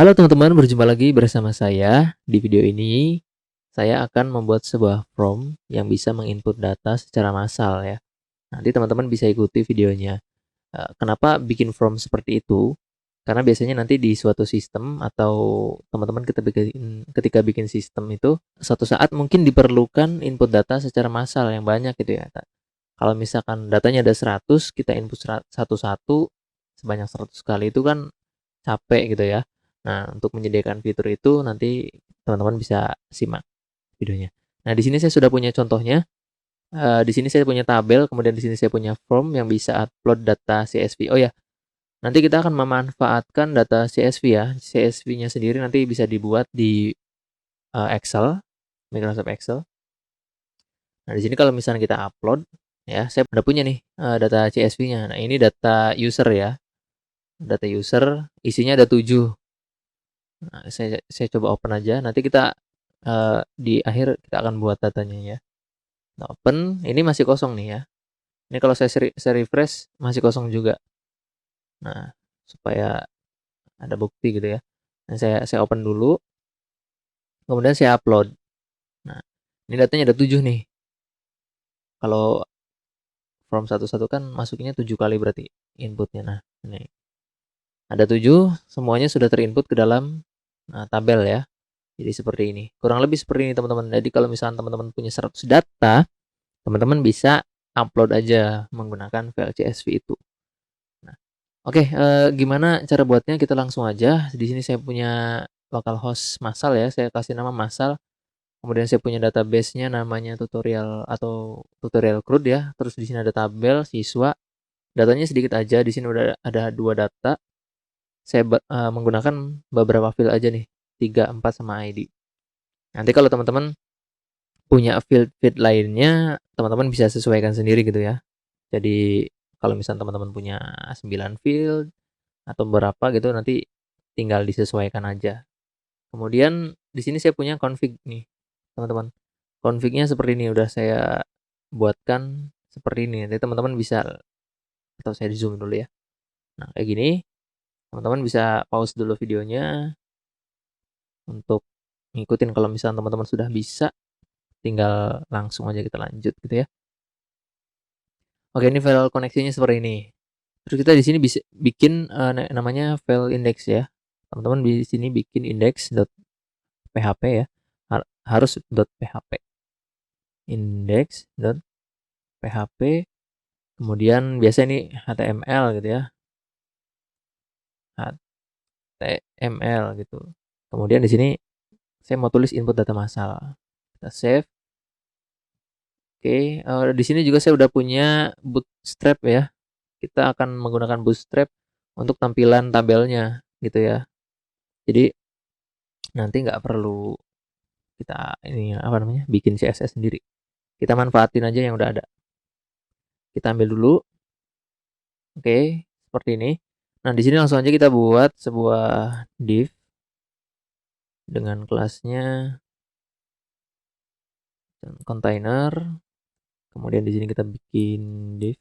Halo teman-teman, berjumpa lagi bersama saya. Di video ini, saya akan membuat sebuah form yang bisa menginput data secara massal ya. Nanti teman-teman bisa ikuti videonya. Kenapa bikin form seperti itu? Karena biasanya nanti di suatu sistem atau teman-teman ketika bikin sistem itu, suatu saat mungkin diperlukan input data secara massal yang banyak gitu ya. Kalau misalkan datanya ada 100, kita input satu-satu sebanyak 100 kali itu kan capek gitu ya. Nah, untuk menyediakan fitur itu nanti teman-teman bisa simak videonya. Nah, di sini saya sudah punya contohnya. Di sini saya punya tabel, kemudian di sini saya punya form yang bisa upload data CSV. Oh ya, nanti kita akan memanfaatkan data CSV ya. CSV-nya sendiri nanti bisa dibuat di Excel, Microsoft Excel. Nah, di sini kalau misalnya kita upload, ya, saya udah punya nih data CSV-nya. Nah, ini data user ya. Data user isinya ada 7. Nah, saya coba open aja. Nanti kita di akhir kita akan buat datanya ya. Nah, open, ini masih kosong nih ya. Ini kalau saya refresh masih kosong juga. Nah, supaya ada bukti gitu ya. Nah, saya open dulu, kemudian saya upload. Nah, ini datanya ada 7 nih. Kalau form satu-satu kan masuknya 7 kali berarti inputnya. Nah, ini ada 7, semuanya sudah terinput ke dalam tabel ya. Jadi seperti ini. Kurang lebih seperti ini teman-teman. Jadi kalau misalnya teman-teman punya 100 data, teman-teman bisa upload aja menggunakan file CSV itu. Nah, oke, gimana cara buatnya? Kita langsung aja. Di sini saya punya localhost massal ya. Saya kasih nama massal. Kemudian saya punya database-nya namanya tutorial atau tutorial CRUD ya. Terus di sini ada tabel siswa. Datanya sedikit aja. Di sini udah ada 2 data. Saya menggunakan beberapa file aja nih. 3, 4 sama ID. Nanti kalau teman-teman punya field lainnya, teman-teman bisa sesuaikan sendiri gitu ya. Jadi kalau misalnya teman-teman punya 9 field atau berapa gitu nanti tinggal disesuaikan aja. Kemudian di sini saya punya config nih, teman-teman. Config-nya seperti ini udah saya buatkan seperti ini. Nanti teman-teman bisa atau saya zoom dulu ya. Nah, kayak gini. Teman-teman bisa pause dulu videonya untuk ngikutin kalau misalnya teman-teman sudah bisa, tinggal langsung aja kita lanjut gitu ya. Oke, ini file koneksinya seperti ini. Terus kita di sini bisa bikin namanya file index ya. Teman-teman di sini bikin index.php ya. Harus .php. Index.php. Kemudian biasa ini HTML gitu ya. HTML gitu. Kemudian di sini saya mau tulis input data massal. Kita save. Oke, di sini juga saya udah punya bootstrap ya. Kita akan menggunakan bootstrap untuk tampilan tabelnya gitu ya. Jadi nanti nggak perlu kita ini apa namanya bikin CSS sendiri. Kita manfaatin aja yang udah ada. Kita ambil dulu. Oke, seperti ini. Nah, di sini langsung aja kita buat sebuah div dengan kelasnya container. Kemudian di sini kita bikin div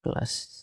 kelas.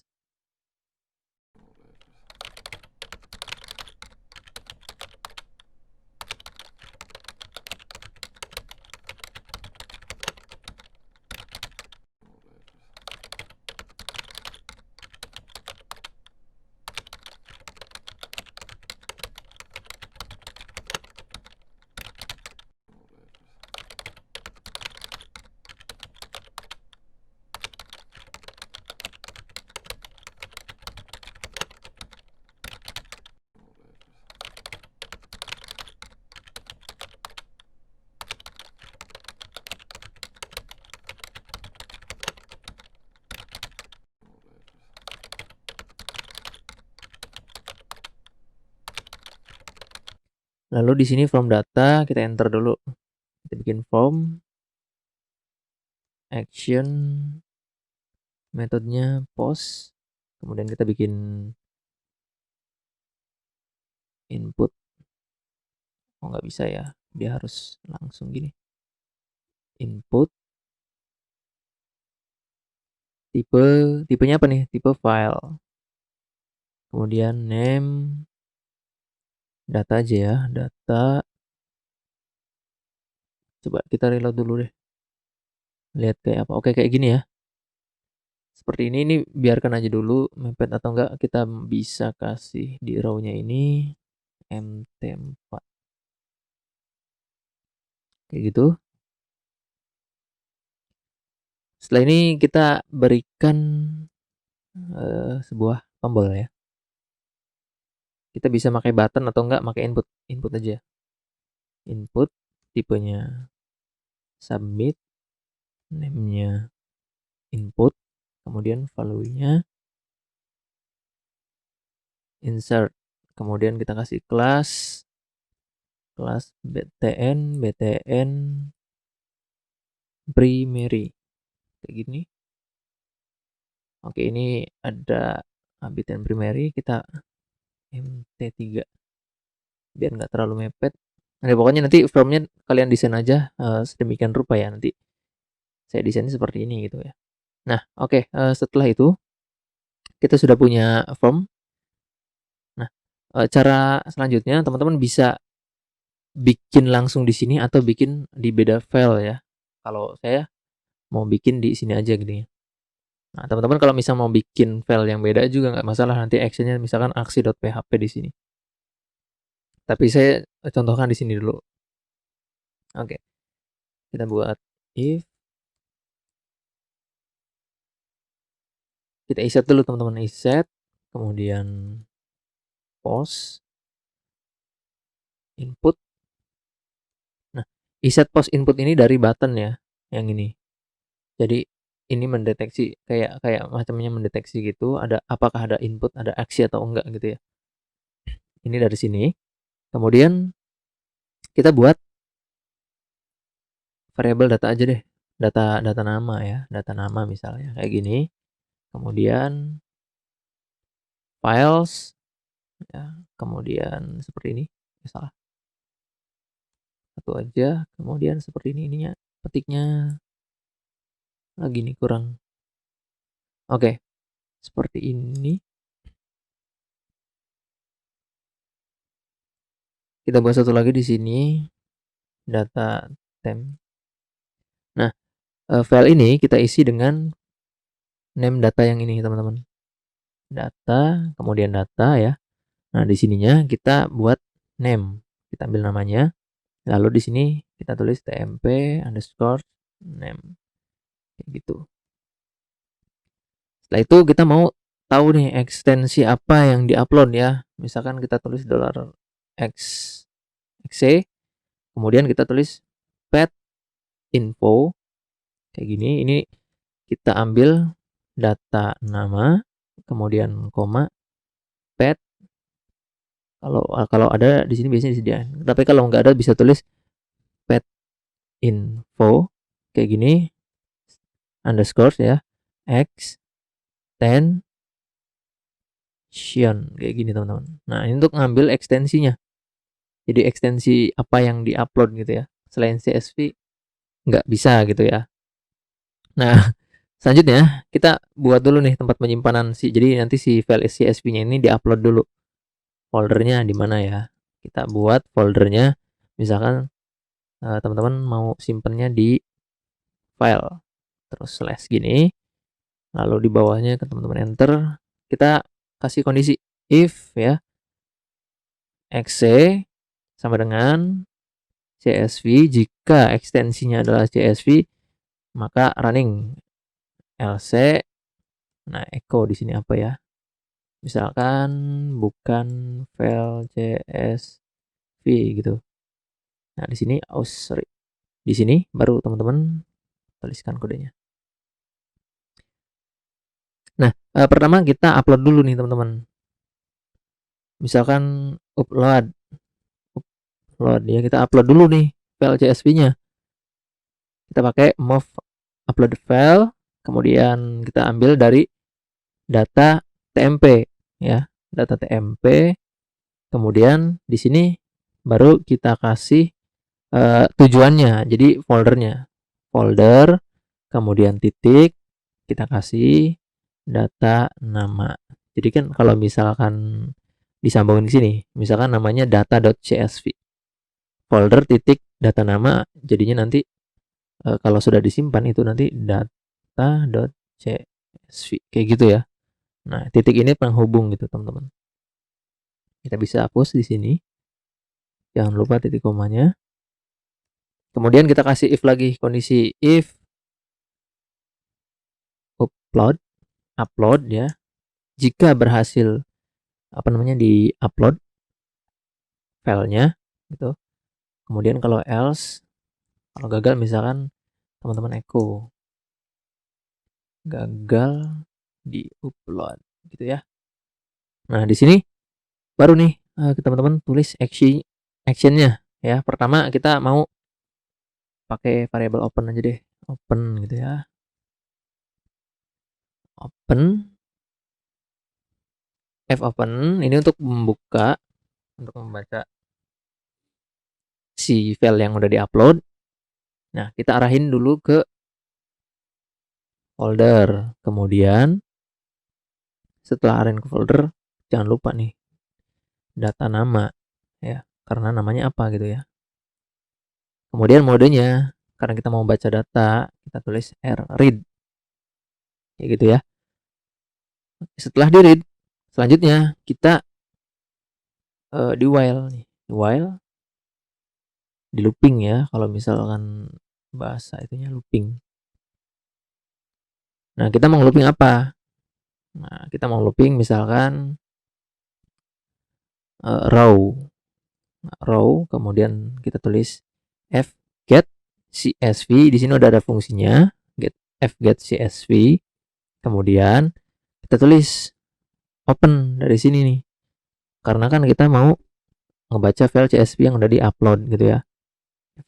Lalu di sini from data kita enter dulu. Kita bikin form action metodenya post. Kemudian kita bikin input. Oh, nggak bisa ya. Dia harus langsung gini. Input tipenya apa nih? Tipe file. Kemudian name, data aja ya, data. Coba kita reload dulu deh. Lihat kayak apa. Oke, kayak gini ya. Seperti ini biarkan aja dulu mepet atau enggak, kita bisa kasih di row-nya ini mt4. Kayak gitu. Setelah ini kita berikan sebuah tombol ya. Kita bisa pakai button atau enggak pakai input aja. Input tipenya submit, name-nya input, kemudian value-nya insert. Kemudian kita kasih kelas btn primary. Kayak gini. Oke, ini ada btn primary, kita mt3 biar nggak terlalu mepet. Nah, pokoknya nanti formnya kalian desain aja sedemikian rupa ya, nanti saya desainnya seperti ini gitu ya. Nah, oke, setelah itu kita sudah punya form. Nah, cara selanjutnya teman-teman bisa bikin langsung di sini atau bikin di beda file ya. Kalau saya mau bikin di sini aja gitu ya. Nah, teman-teman kalau misalnya mau bikin file yang beda juga nggak masalah, nanti actionnya misalkan aksi.php di sini. Tapi saya contohkan di sini dulu. Oke, kita buat if, kita iset dulu teman-teman, iset, kemudian post input. Nah, iset post input ini dari button ya, yang ini. Jadi ini mendeteksi kayak macamnya mendeteksi gitu, ada apakah ada input, ada aksi atau enggak gitu ya. Ini dari sini. Kemudian kita buat variabel data aja deh. Data nama ya, data nama misalnya kayak gini. Kemudian files ya, kemudian seperti ini. Salah. Satu aja, kemudian seperti ini ininya petiknya lagi nih kurang. Oke. Seperti ini. Kita buat satu lagi di sini, data temp. Nah, file ini kita isi dengan name data yang ini teman-teman. Data, kemudian data ya. Nah, di sininya kita buat name. Kita ambil namanya. Lalu di sini kita tulis tmp underscore name. Kayak gitu. Setelah itu kita mau tahu nih ekstensi apa yang diupload ya. Misalkan kita tulis $x .exe, kemudian kita tulis pet info kayak gini. Ini kita ambil data nama, kemudian koma pet. Kalau ada di sini biasanya disediakan. Tapi kalau nggak ada bisa tulis pet info kayak gini underscore ya x extension kayak gini teman-teman. Nah, ini untuk ngambil ekstensinya. Jadi ekstensi apa yang diupload gitu ya. Selain CSV nggak bisa gitu ya. Nah, selanjutnya kita buat dulu nih tempat penyimpanan jadi nanti si file CSV-nya ini diupload dulu. Foldernya di mana ya? Kita buat foldernya, misalkan teman-teman mau simpennya di file, terus slash gini, lalu di bawahnya ke teman-teman enter, kita kasih kondisi if ya exe sama dengan CSV. Jika ekstensinya adalah CSV maka running, else. Nah, echo di sini apa ya? Misalkan bukan file CSV gitu. Nah, di sini sorry. Di sini baru teman-teman tuliskan kodenya. Nah, pertama kita upload dulu nih teman-teman. Misalkan upload ya, kita upload dulu nih file CSV-nya. Kita pakai move upload file, kemudian kita ambil dari data tmp ya, data tmp. Kemudian di sini baru kita kasih tujuannya, jadi foldernya, folder, kemudian titik, kita kasih data nama. Jadi kan kalau misalkan disambungin ke sini. Misalkan namanya data.csv. Folder titik data nama, jadinya nanti kalau sudah disimpan itu nanti data.csv kayak gitu ya. Nah, titik ini penghubung gitu, teman-teman. Kita bisa hapus di sini. Jangan lupa titik komanya. Kemudian kita kasih if lagi, kondisi if upload ya. Jika berhasil di-upload filenya gitu. Kemudian kalau else, kalau gagal misalkan teman-teman echo gagal di-upload gitu ya. Nah, di sini baru nih teman-teman tulis actionnya ya. Pertama kita mau pakai variabel open aja deh, open gitu ya. Open fopen ini untuk membuka, untuk membaca si file yang udah diupload. Nah, kita arahin dulu ke folder. Kemudian setelah arahin ke folder, jangan lupa nih data nama ya, karena namanya apa gitu ya. Kemudian modenya, karena kita mau baca data, kita tulis read kayak gitu ya. Setelah di read, selanjutnya kita di while nih, di looping ya, kalau misalkan bahasa itunya looping. Nah, kita mau looping apa? Nah, kita mau looping misalkan row, kemudian kita tulis get csv. Di sini udah ada fungsinya get csv. Kemudian kita tulis open dari sini nih, karena kan kita mau ngebaca file csv yang udah diupload gitu ya.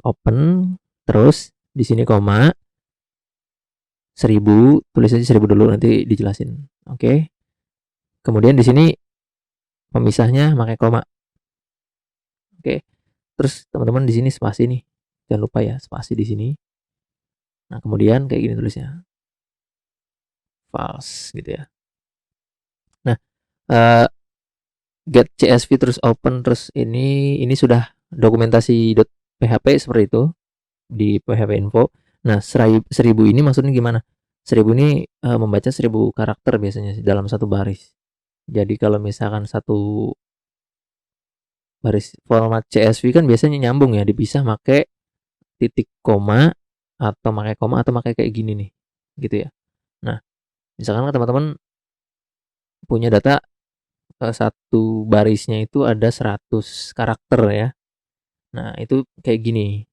Open, terus di sini koma 1000, tulis aja 1000 dulu, nanti dijelasin. Oke. Kemudian di sini pemisahnya pakai koma. Oke. Terus teman-teman di sini spasi nih. Jangan lupa ya, spasi di sini. Nah, kemudian kayak gini tulisnya. False gitu ya. Nah, get csv terus open, terus ini sudah dokumentasi .php seperti itu di php info. Nah, 1000 ini maksudnya gimana? 1000 ini membaca 1000 karakter biasanya dalam satu baris. Jadi kalau misalkan satu baris format CSV kan biasanya nyambung ya, dipisah pakai titik koma atau pakai koma atau pakai kayak gini nih, gitu ya. Nah, misalkan teman-teman punya data satu barisnya itu ada 100 karakter ya. Nah, itu kayak gini.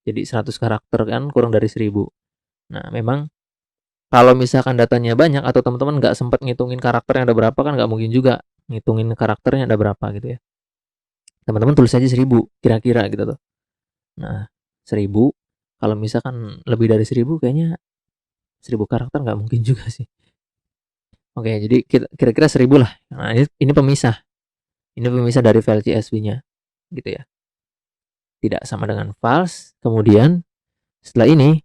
Jadi 100 karakter kan kurang dari 1000. Nah, memang kalau misalkan datanya banyak atau teman-teman nggak sempat ngitungin karakternya ada berapa, kan nggak mungkin juga ngitungin karakternya ada berapa gitu ya. Teman-teman tulis aja 1000 kira-kira gitu tuh. Nah, 1000 kalau misalkan lebih dari 1000 kayaknya 1000 karakter nggak mungkin juga sih. Oke, jadi kira-kira 1000 lah. Nah, ini pemisah. Ini pemisah dari file CSV-nya gitu ya. Tidak sama dengan false. Kemudian setelah ini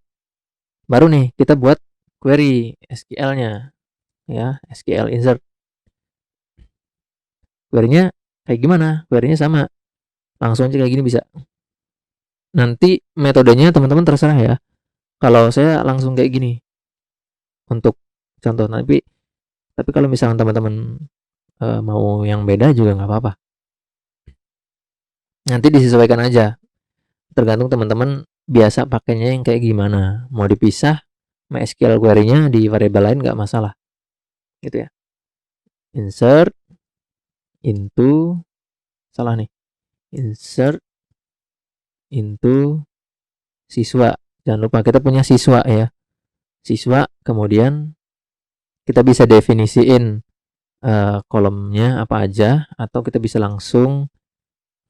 baru nih kita buat query SQL-nya ya, SQL insert. Query-nya kayak gimana? Query-nya sama. Langsung aja kayak gini bisa. Nanti metodenya teman-teman terserah ya. Kalau saya langsung kayak gini untuk contoh, tapi kalau misalkan teman-teman mau yang beda juga nggak apa-apa. Nanti disesuaikan aja. Tergantung teman-teman biasa pakainya yang kayak gimana. Mau dipisah MySQL query-nya di variabel lain nggak masalah. Gitu ya. Insert into, salah nih. Insert into siswa. Jangan lupa kita punya siswa ya. Siswa, kemudian kita bisa definisiin kolomnya apa aja, atau kita bisa langsung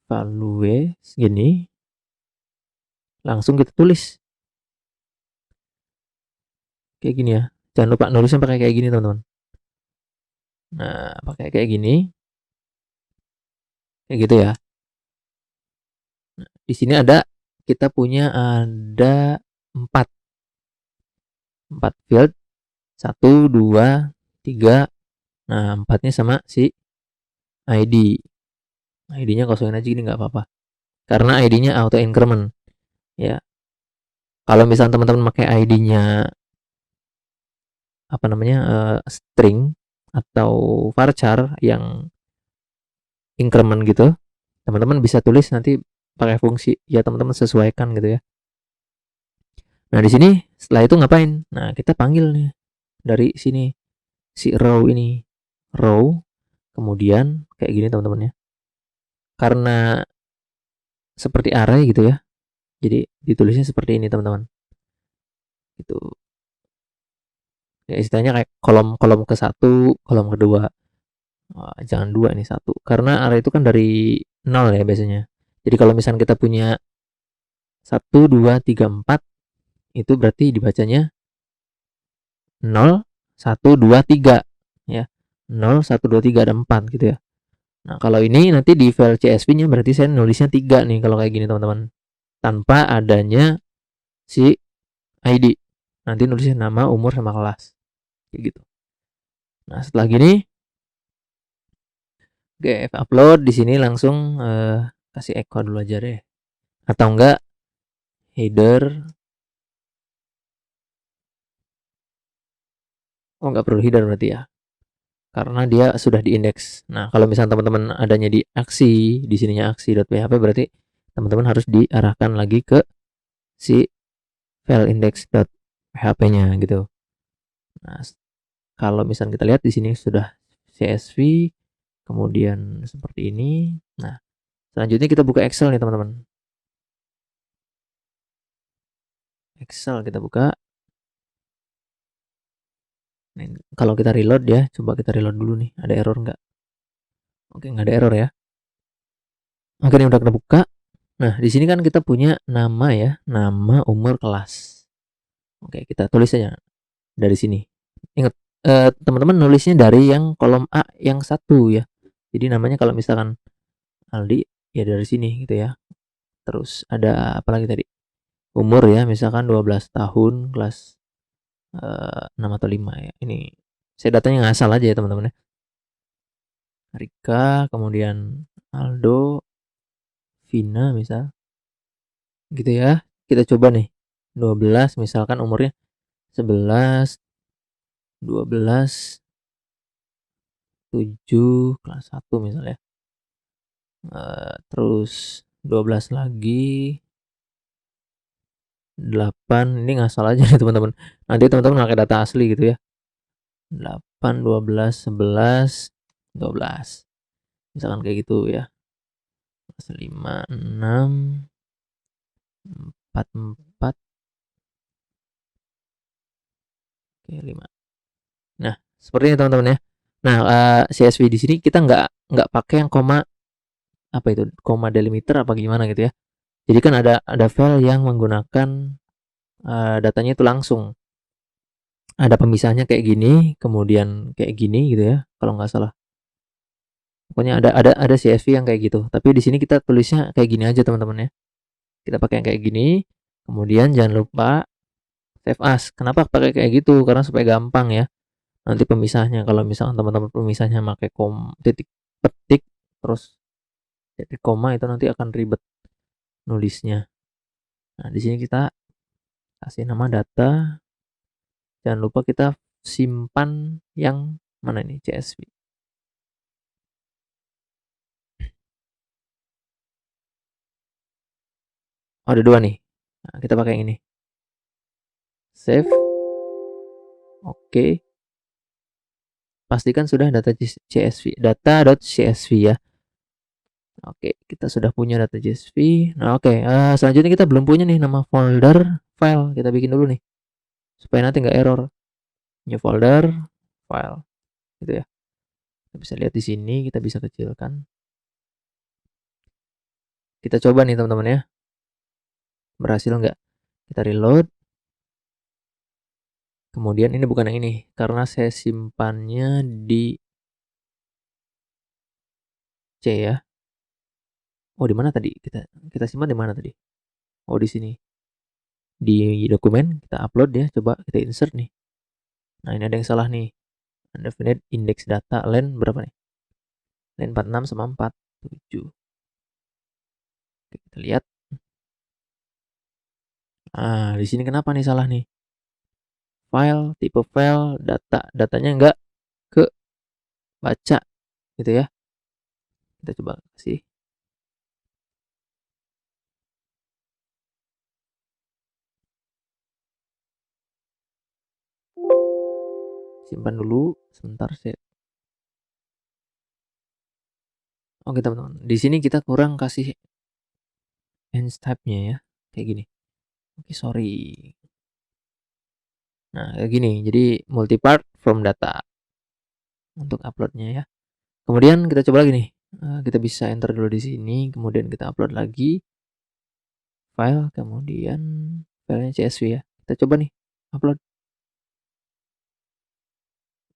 value segini, langsung kita tulis kayak gini ya. Jangan lupa nulisnya pakai kayak gini teman-teman. Nah, pakai kayak gini, kayak gitu ya. Nah, di sini kita punya ada 4 field, 1, 2, 3. Nah, 4-nya sama si ID. ID-nya kosongin aja gini nggak apa-apa. Karena ID-nya auto increment ya. Kalau misalnya teman-teman pakai ID-nya apa namanya string atau varchar yang increment gitu, teman-teman bisa tulis nanti pakai fungsi ya, teman-teman sesuaikan gitu ya. Nah di sini setelah itu ngapain? Nah kita panggil nih dari sini si row ini, row, kemudian kayak gini teman-teman ya. Karena seperti array gitu ya, jadi ditulisnya seperti ini teman-teman. Itu ya istilahnya kayak kolom ke satu, kolom kedua. Jangan dua nih, satu. Karena array itu kan dari 0 ya biasanya. Jadi kalau misalnya kita punya 1, 2, 3, 4, itu berarti dibacanya 0, 1, 2, 3 ya. 0, 1, 2, 3 ada 4 gitu ya. Nah, kalau ini nanti di file CSV-nya berarti saya nulisnya 3 nih kalau kayak gini teman-teman. Tanpa adanya si ID. Nanti nulisnya nama, umur, sama kelas. Kayak gitu. Nah, setelah gini GF upload di sini langsung kasih echo dulu aja deh. Atau enggak header. Oh, nggak perlu header berarti ya. Karena dia sudah diindeks. Nah, kalau misalnya teman-teman adanya di aksi, di sininya aksi.php berarti teman-teman harus diarahkan lagi ke si file index.php-nya gitu. Nah, kalau misalnya kita lihat di sini sudah CSV, kemudian seperti ini. Nah, selanjutnya kita buka Excel nih teman-teman. Excel kita buka. Nah, kalau kita reload ya, coba kita reload dulu nih. Ada error nggak? Oke, nggak ada error ya. Oke, ini udah kita buka. Nah, di sini kan kita punya nama ya, nama, umur, kelas. Oke, kita tulis aja dari sini. Ingat, teman-teman nulisnya dari yang kolom A yang satu ya. Jadi namanya kalau misalkan Aldi ya dari sini gitu ya. Terus ada apa lagi tadi? Umur ya, misalkan 12 tahun, kelas 6 atau 5 ya. Ini saya datanya ngasal aja ya teman-teman ya. Rika, kemudian Aldo, Vina misal. Gitu ya. Kita coba nih. 12 misalkan umurnya 11, 12, 7, kelas 1 misalnya. Terus 12 lagi, 8, ini ngasal aja nih teman-teman. Nanti teman-teman pakai data asli gitu ya. 8, 12, 11, 12. Misalkan kayak gitu ya. 5, 6, 4, 4. Oke, 5. Nah, seperti ini teman-teman ya. Nah, CSV di sini kita nggak pakai yang koma, apa itu, koma delimiter apa gimana gitu ya. Jadi kan ada file yang menggunakan datanya itu langsung. Ada pemisahnya kayak gini, kemudian kayak gini gitu ya, kalau nggak salah. Pokoknya ada CSV yang kayak gitu. Tapi di sini kita tulisnya kayak gini aja teman-teman ya. Kita pakai yang kayak gini. Kemudian jangan lupa save as. Kenapa pakai kayak gitu? Karena supaya gampang ya. Nanti pemisahnya kalau misalkan teman-teman pemisahnya pakai titik petik terus titik koma, itu nanti akan ribet nulisnya. Nah, di sini kita kasih nama data. Jangan lupa kita simpan yang mana ini, CSV. Oh, ada dua nih. Nah, kita pakai yang ini. Save. Oke. Pastikan sudah data CSV, data.csv ya. Oke, kita sudah punya data CSV. Nah, oke. Selanjutnya kita belum punya nih nama folder file. Kita bikin dulu nih supaya nanti nggak error. New folder file, gitu ya. Kita bisa lihat di sini, kita bisa kecilkan. Kita coba nih teman-teman ya. Berhasil nggak? Kita reload. Kemudian ini bukan yang ini karena saya simpannya di C ya. Oh, di mana tadi? Kita simpan di mana tadi? Oh, di sini. Di dokumen kita upload ya, coba kita insert nih. Nah, ini ada yang salah nih. Undefined index data len berapa nih? Len 46 sama 4. 7. Oke, kita lihat. Nah, di sini kenapa nih salah nih? File, tipe file, datanya enggak ke baca gitu ya. Kita coba kasih. Simpan dulu sebentar saya. Oke teman-teman, di sini kita kurang kasih hands type-nya ya, kayak gini. Oke, sorry. Nah, kayak gini. Jadi multipart from data untuk uploadnya ya. Kemudian kita coba lagi nih. Kita bisa enter dulu di sini, kemudian kita upload lagi file, kemudian filenya CSV ya. Kita coba nih upload.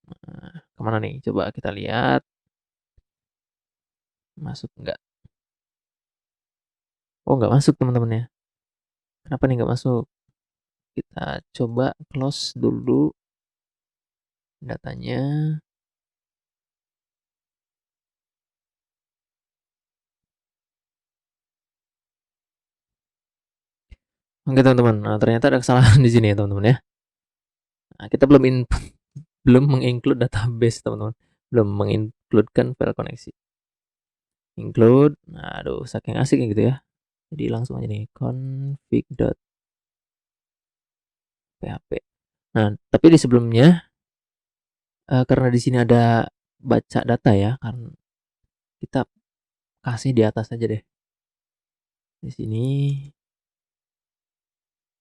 Nah, kemana nih? Coba kita lihat. Masuk nggak? Oh, nggak masuk teman-teman ya. Kenapa nih nggak masuk? Kita coba close dulu datanya. Oke teman-teman, nah, ternyata ada kesalahan di sini ya teman-teman ya. Nah, kita belum menginclude database teman-teman, belum mengincludekan file koneksi. Include, nah, aduh saking asik gitu ya. Jadi langsung aja nih config.php. Nah, tapi di sebelumnya karena di sini ada baca data ya, karena kita kasih di atas aja deh. Di sini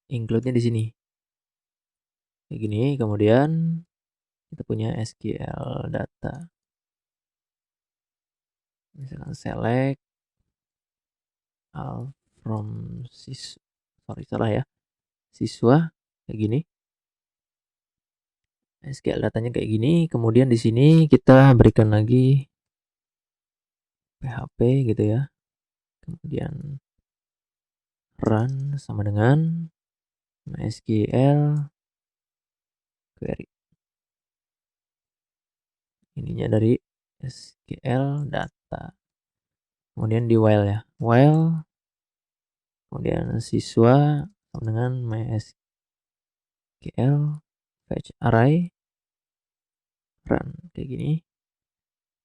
include-nya di sini. Kayak gini, kemudian kita punya SQL data. Misalkan select all from salah ya. Siswa kayak gini. SQL datanya kayak gini, kemudian di sini kita berikan lagi PHP gitu ya. Kemudian run sama dengan MySQL query. Ininya dari SQL data. Kemudian di while ya. While kemudian siswa sama dengan MySQL fetch array run kayak gini.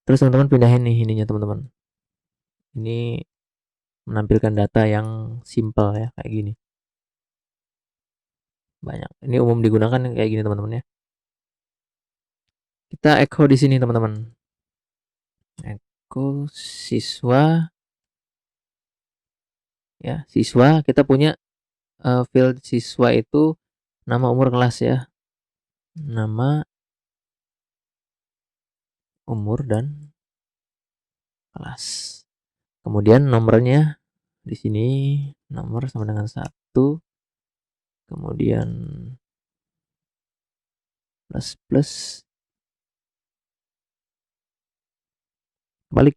Terus teman-teman pindahin nih ininya teman-teman. Ini menampilkan data yang simple ya kayak gini. Banyak. Ini umum digunakan kayak gini teman-teman ya. Kita echo di sini teman-teman. Echo siswa ya, siswa kita punya field siswa itu nama umur kelas ya. Nama, umur dan kelas. Kemudian nomornya di sini nomor sama dengan 1. Kemudian plus balik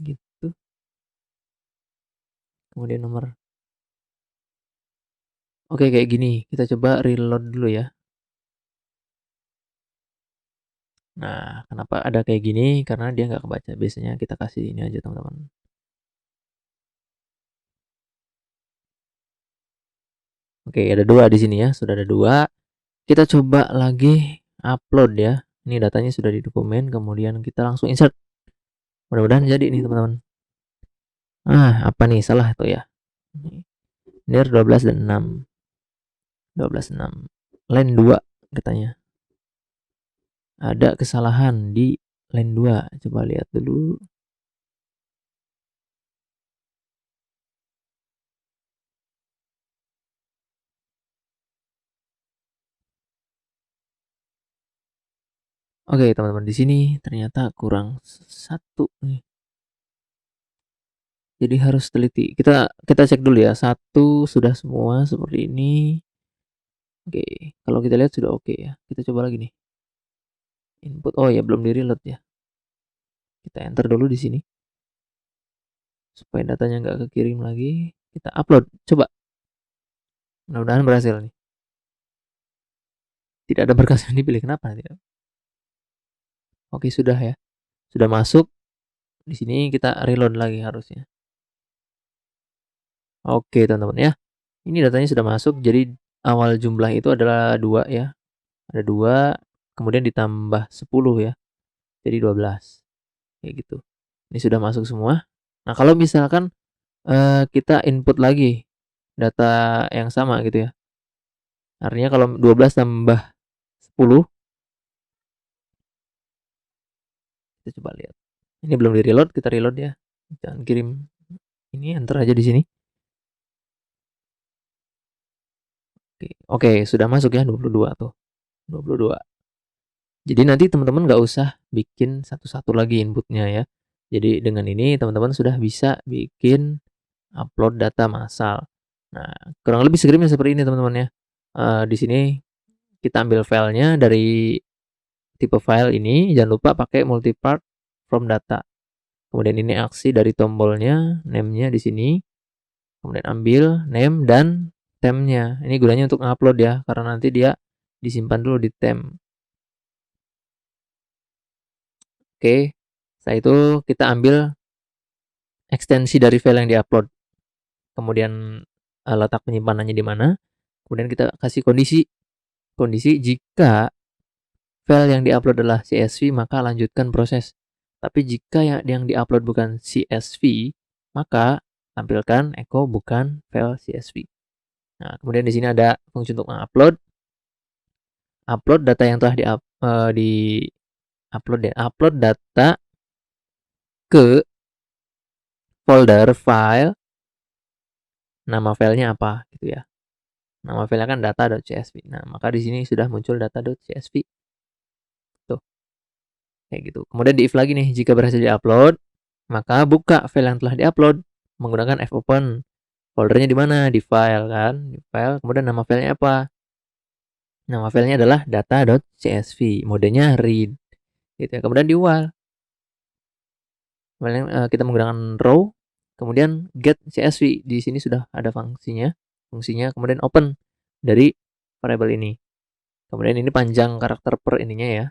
gitu. Kemudian nomor. Oke, kayak gini. Kita coba reload dulu ya. Nah, kenapa ada kayak gini? Karena dia nggak kebaca. Biasanya kita kasih ini aja teman-teman. Oke, ada 2 di sini ya. Sudah ada 2. Kita coba lagi upload ya. Ini datanya sudah di dokumen. Kemudian kita langsung insert. Mudah-mudahan jadi nih teman-teman. Apa nih salah tuh ya? Near 12 dan 6. 12 6. Line 2 katanya. Ada kesalahan di line 2. Coba lihat dulu. Oke, teman-teman, di sini ternyata kurang 1 nih. Jadi harus teliti. Kita cek dulu ya. 1 sudah semua seperti ini. Oke, kalau kita lihat sudah oke ya. Kita coba lagi nih. Input. Oh ya, belum di-reload ya. Kita enter dulu di sini. Supaya datanya nggak kekirim lagi. Kita upload. Coba. Mudah-mudahan berhasil nih. Tidak ada berkas yang dipilih. Kenapa tidak? Oke, sudah ya. Sudah masuk. Di sini kita reload lagi harusnya. Oke, teman-teman ya. Ini datanya sudah masuk, jadi awal jumlah itu adalah 2 ya. Ada 2, kemudian ditambah 10 ya. Jadi 12. Kayak gitu. Ini sudah masuk semua. Nah, kalau misalkan kita input lagi data yang sama gitu ya. Artinya kalau 12 tambah 10, kita coba lihat. Ini belum di-reload, kita reload ya. Jangan kirim ini, enter aja di sini. Oke, sudah masuk ya 22 tuh. 22. Jadi nanti teman-teman nggak usah bikin satu-satu lagi inputnya ya. Jadi dengan ini teman-teman sudah bisa bikin upload data massal. Nah, kurang lebih scriptnya seperti ini teman-teman ya. Di sini kita ambil filenya dari tipe file ini, jangan lupa pakai multipart from data. Kemudian ini aksi dari tombolnya, name-nya di sini. Kemudian ambil name dan temp-nya. Ini gunanya untuk ngupload ya, karena nanti dia disimpan dulu di temp. Oke, setelah itu kita ambil ekstensi dari file yang diupload. Kemudian letak penyimpanannya di mana. Kemudian kita kasih kondisi jika file yang diupload adalah CSV, maka lanjutkan proses. Tapi jika yang diupload bukan CSV, maka tampilkan echo bukan file CSV. Nah, kemudian di sini ada fungsi untuk mengupload. Upload data yang telah upload data ke folder file. Nama filenya apa gitu ya. Nama filenya kan data.csv. Nah, maka di sini sudah muncul data.csv. Tuh. Kayak gitu. Kemudian di if lagi nih, jika berhasil diupload, maka buka file yang telah diupload menggunakan fopen. Foldernya di mana? Di file kan, di file. Kemudian nama filenya apa? Nama filenya adalah data.csv. Modenya read. Gitu ya. Kemudian di while. Kita menggunakan row. Kemudian get csv. Di sini sudah ada fungsinya. Kemudian open dari variabel ini. Kemudian ini panjang karakter per ininya ya.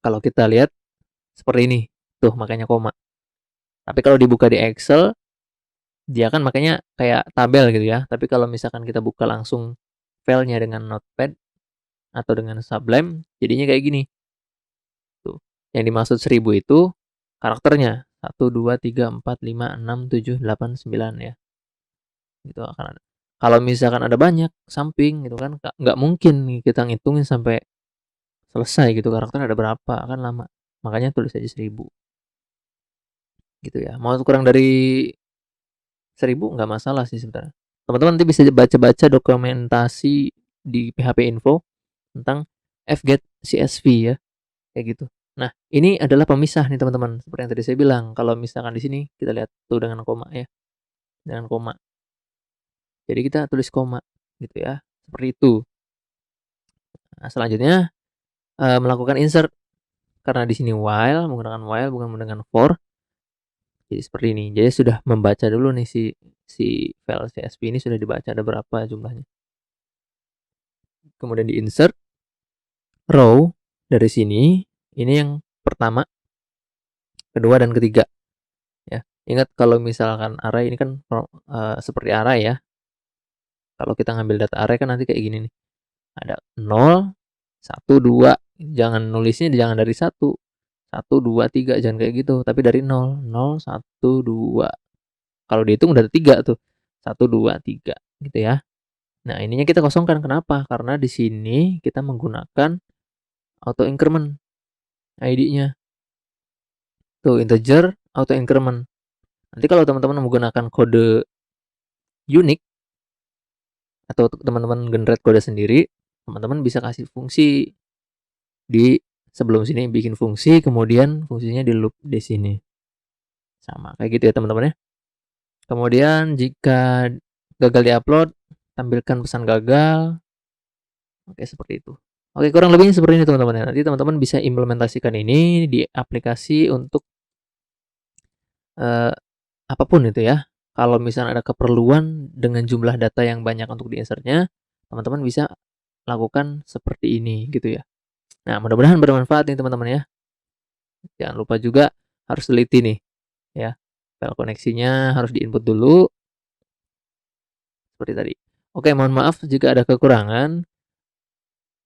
Kalau kita lihat seperti ini. Tuh makanya koma. Tapi kalau dibuka di Excel, dia kan makanya kayak tabel gitu ya. Tapi kalau misalkan kita buka langsung filenya dengan Notepad atau dengan Sublime, jadinya kayak gini. Tuh. Yang dimaksud 1000 itu karakternya. 1, 2, 3, 4, 5, 6, 7, 8, 9 ya. Gitu akan ada. Kalau misalkan ada banyak samping gitu kan, nggak mungkin nih kita ngitungin sampai selesai gitu karakter ada berapa, kan lama. Makanya tulis aja 1000. Gitu ya. Mau kurang dari 1000 nggak masalah sih sebenarnya. Teman-teman nanti bisa baca-baca dokumentasi di PHP Info tentang fget CSV ya, kayak gitu. Nah, ini adalah pemisah nih teman-teman. Seperti yang tadi saya bilang, kalau misalkan di sini kita lihat tuh dengan koma ya, dengan koma. Jadi kita tulis koma gitu ya, seperti itu. Nah, selanjutnya melakukan insert karena di sini while menggunakan while bukan menggunakan for. Jadi seperti ini. Jadi sudah membaca dulu nih si file CSV ini sudah dibaca ada berapa jumlahnya. Kemudian di insert row dari sini. Ini yang pertama, kedua dan ketiga. Ya. Ingat kalau misalkan array ini kan seperti array ya. Kalau kita ngambil data array kan nanti kayak gini nih. Ada 0, 1, 2. Jangan nulisnya jangan dari 1. 1, 2, 3. Jangan kayak gitu. Tapi dari 0. 0, 1, 2. Kalau dihitung udah ada 3 tuh. 1, 2, 3. Gitu ya. Nah, ininya kita kosongkan. Kenapa? Karena di sini kita menggunakan auto increment ID-nya. Tuh, integer auto increment. Nanti kalau teman-teman menggunakan kode unik atau teman-teman generate kode sendiri, teman-teman bisa kasih fungsi di sebelum sini bikin fungsi, kemudian fungsinya di loop di sini. Sama kayak gitu ya teman-teman ya. Kemudian jika gagal diupload, tampilkan pesan gagal. Oke, seperti itu. Oke, kurang lebihnya seperti ini teman-teman ya. Nanti teman-teman bisa implementasikan ini di aplikasi untuk apapun itu ya. Kalau misalnya ada keperluan dengan jumlah data yang banyak untuk diinsertnya, teman-teman bisa lakukan seperti ini gitu ya. Nah, mudah-mudahan bermanfaat nih teman-teman ya. Jangan lupa juga harus teliti nih ya. File koneksinya harus diinput dulu seperti tadi. Oke, mohon maaf jika ada kekurangan.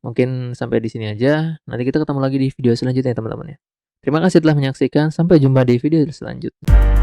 Mungkin sampai di sini aja. Nanti kita ketemu lagi di video selanjutnya teman-teman ya. Terima kasih telah menyaksikan. Sampai jumpa di video selanjutnya.